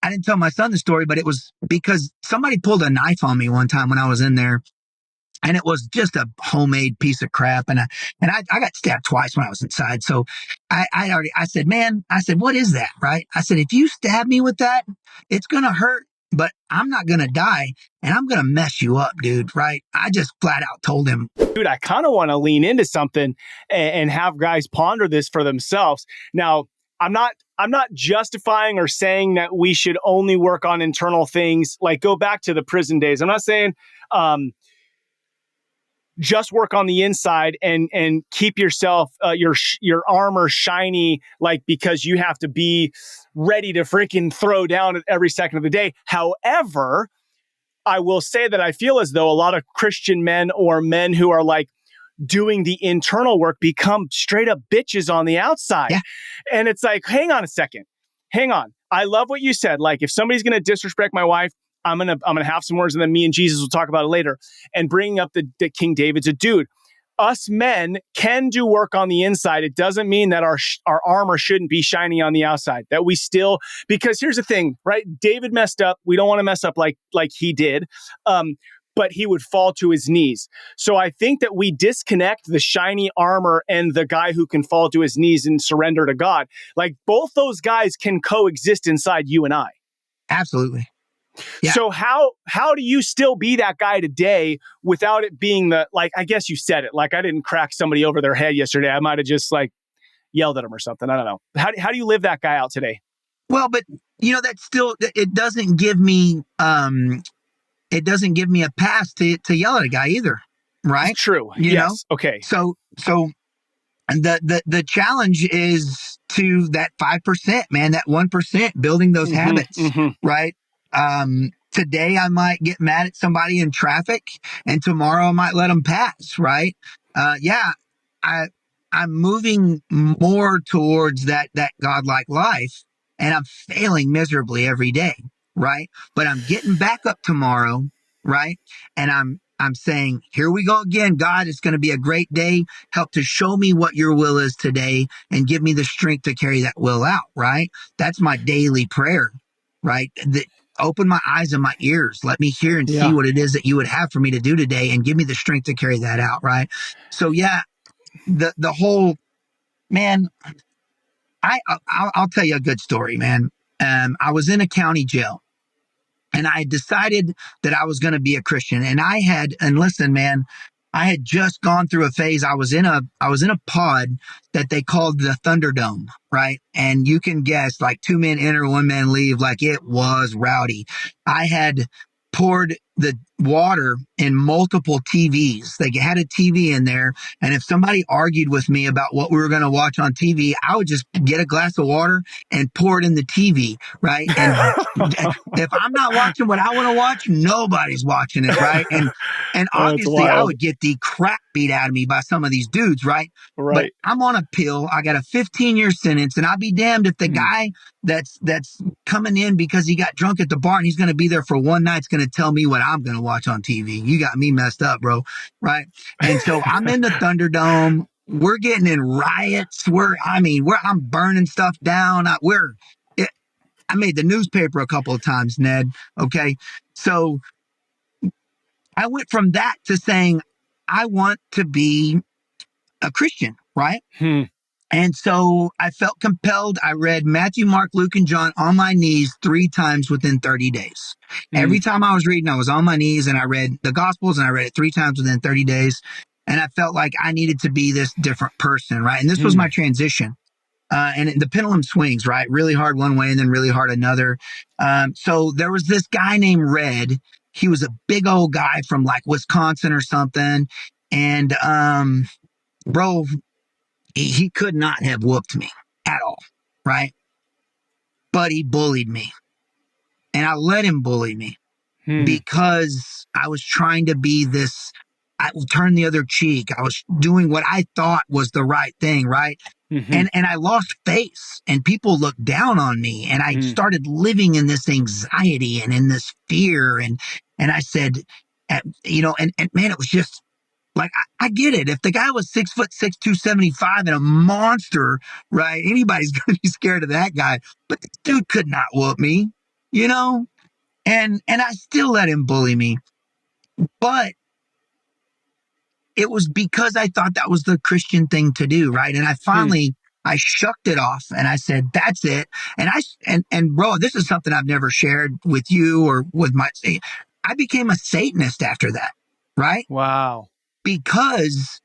I didn't tell my son the story, but it was because somebody pulled a knife on me one time when I was in there. And it was just a homemade piece of crap. And I got stabbed twice when I was inside. So I said, man, I said, what is that? Right. I said, if you stab me with that, it's going to hurt, but I'm not going to die and I'm going to mess you up, dude. Right. I just flat out told him. Dude, I kind of want to lean into something and have guys ponder this for themselves. Now, I'm not justifying or saying that we should only work on internal things, like go back to the prison days. I'm not saying, just work on the inside and keep yourself, your armor shiny, like, because you have to be ready to freaking throw down at every second of the day. However, I will say that I feel as though a lot of Christian men or men who are like doing the internal work become straight up bitches on the outside. Yeah. And it's like, hang on a second. Hang on. I love what you said. Like, if somebody's going to disrespect my wife, I'm gonna have some words, and then me and Jesus will talk about it later. And bringing up the King David's a dude. Us men can do work on the inside. It doesn't mean that our armor shouldn't be shiny on the outside. That we still, because here's the thing, right? David messed up. We don't want to mess up like he did. But he would fall to his knees. So I think that we disconnect the shiny armor and the guy who can fall to his knees and surrender to God. Like, both those guys can coexist inside you and I. Absolutely. Yeah. So how do you still be that guy today without it being like, I guess you said it, like, I didn't crack somebody over their head yesterday. I might've just like yelled at them or something. I don't know. How do you live that guy out today? Well, but that's still, it doesn't give me a pass to yell at a guy either. Right. It's true. You yes. know? Okay. So the challenge is to that 5%, man, that 1%, building those habits. Right. Today I might get mad at somebody in traffic and tomorrow I might let them pass. Right. I'm moving more towards that godlike life, and I'm failing miserably every day. Right. But I'm getting back up tomorrow. Right. And I'm saying, here we go again. God, it's going to be a great day. Help to show me what your will is today and give me the strength to carry that will out. Right. That's my daily prayer. Right. Open my eyes and my ears. Let me hear and see what it is that you would have for me to do today and give me the strength to carry that out. Right. So yeah, the whole, man, I'll tell you a good story, man. I was in a county jail and I decided that I was going to be a Christian, and listen, man, I had just gone through a phase. I was in a pod that they called the Thunderdome, right? And you can guess, like, 2 men enter, 1 man leave. Like, it was rowdy. I had poured the water in multiple TVs. They had a TV in there. And if somebody argued with me about what we were going to watch on TV, I would just get a glass of water and pour it in the TV, right? And if I'm not watching what I want to watch, nobody's watching it, right? And obviously I would get the crap beat out of me by some of these dudes, right? But I'm on a pill. I got a 15-year sentence, and I'll be damned if the guy that's coming in because he got drunk at the bar and he's going to be there for one night's going to tell me what I'm going to watch on TV. You got me messed up, bro. Right. And so I'm in the Thunderdome. We're getting in riots. I'm burning stuff down. I made the newspaper a couple of times, Ned. Okay. So I went from that to saying, I want to be a Christian. Right. And so I felt compelled. I read Matthew, Mark, Luke, and John on my knees 3 times within 30 days. Every time I was reading, I was on my knees and I read the Gospels, and I read it 3 times within 30 days. And I felt like I needed to be this different person, right? And this was my transition. And the pendulum swings, right? Really hard one way and then really hard another. So there was this guy named Red. He was a big old guy from like Wisconsin or something. And bro, he could not have whooped me at all, right? But he bullied me. And I let him bully me because I was trying to be this, I would turn the other cheek. I was doing what I thought was the right thing, right? And I lost face, and people looked down on me, and I started living in this anxiety and in this fear. And I said, and man, it was just, like, I get it. If the guy was 6'6", 275 and a monster, right? Anybody's going to be scared of that guy. But this dude could not whoop me. you know, and I still let him bully me. But it was because I thought that was the Christian thing to do, right? And Hmm. I shucked it off and I said, that's it. And bro, this is something I've never shared with you or with I became a Satanist after that, right? Wow. Because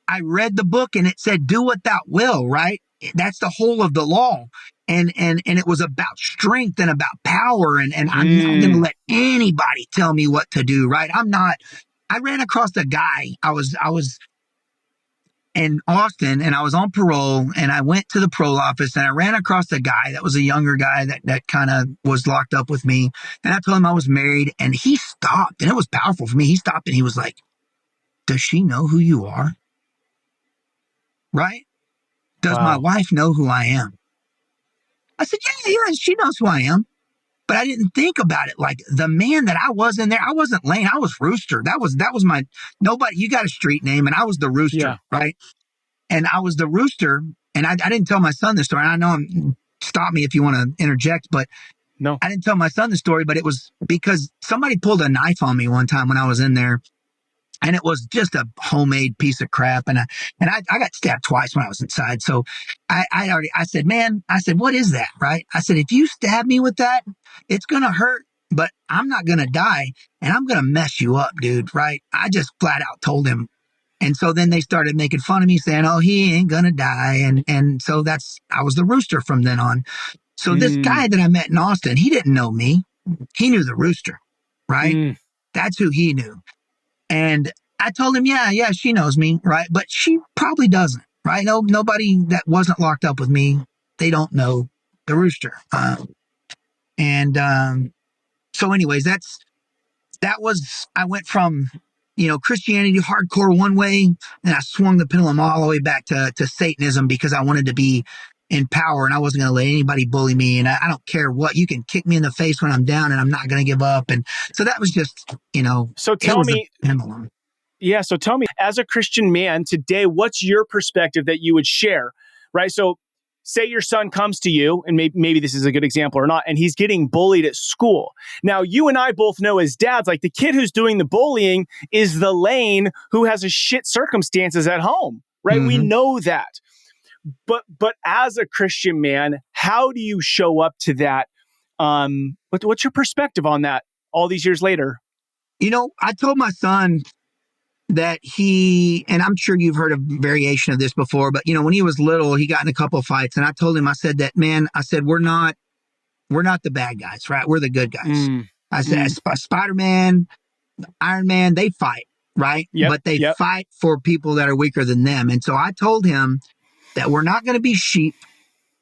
I read the book and it said, do what thou will, right? That's the whole of the law. And it was about strength and about power. And I'm not going to Mm. let anybody tell me what to do, right? I ran across a guy. I was in Austin and I was on parole and I went to the parole office and I ran across a guy that was a younger guy that kind of was locked up with me. And I told him I was married and he stopped and it was powerful for me. He stopped and he was like, does she know who you are? Right? Does my Wow. wife know who I am? I said, yeah, she knows who I am. But I didn't think about it like the man that I was in there. I wasn't Lane. I was Rooster. That was my nobody. You got a street name, and I was the Rooster, Yeah. right? And I was the Rooster, and I didn't tell my son this story. And I know stop me if you want to interject, but No. I didn't tell my son the story. But it was because somebody pulled a knife on me one time when I was in there, and it was just a homemade piece of crap. And I got stabbed twice when I was inside. So I said, man, I said, what is that? Right? I said, if you stab me with that, it's gonna hurt, but I'm not gonna die, and I'm gonna mess you up, dude. Right? I just flat out told him. And so then they started making fun of me, saying, "Oh, he ain't gonna die," and so I was the Rooster from then on. So this Mm. guy that I met in Austin, he didn't know me. He knew the Rooster, right? Mm. That's who he knew. And I told him, yeah, she knows me, right? But she probably doesn't, right? No, nobody that wasn't locked up with me, they don't know the Rooster. And so, anyways, I went from, Christianity hardcore one way, and I swung the pendulum all the way back to Satanism because I wanted to be in power and I wasn't going to let anybody bully me. And I don't care what, you can kick me in the face when I'm down and I'm not going to give up. And so that was just, So it tell was a me, pendulum. yeah. So tell me, as a Christian man today, what's your perspective that you would share? Right. So say your son comes to you, and maybe this is a good example or not, and he's getting bullied at school. Now, you and I both know as dads, like the kid who's doing the bullying is the Lane who has a shit circumstances at home. Right. We Mm-hmm. know that. But as a Christian man, how do you show up to that? What's your perspective on that all these years later? I told my son that and I'm sure you've heard a variation of this before, but when he was little, he got in a couple of fights, and I told him, I said that, man, I said, we're not the bad guys, right? We're the good guys. Mm. I said, Mm. Spider-Man, Iron Man, they fight, right? Yep. But they Yep. fight for people that are weaker than them. And so I told him that we're not going to be sheep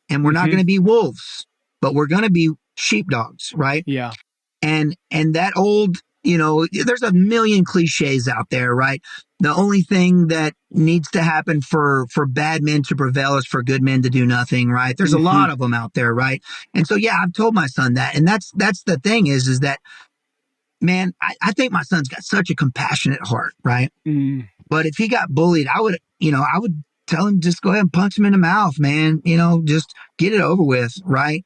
and we're not Mm-hmm. going to be wolves, but we're going to be sheepdogs, right? Yeah. And that old, there's a million cliches out there, right? The only thing that needs to happen for bad men to prevail is for good men to do nothing, right? There's a Mm-hmm. lot of them out there, right? And so yeah, I've told my son that, and that's the thing is that, man, I think my son's got such a compassionate heart, right? Mm. But if he got bullied, I would tell him, just go ahead and punch him in the mouth, man. Just get it over with, right?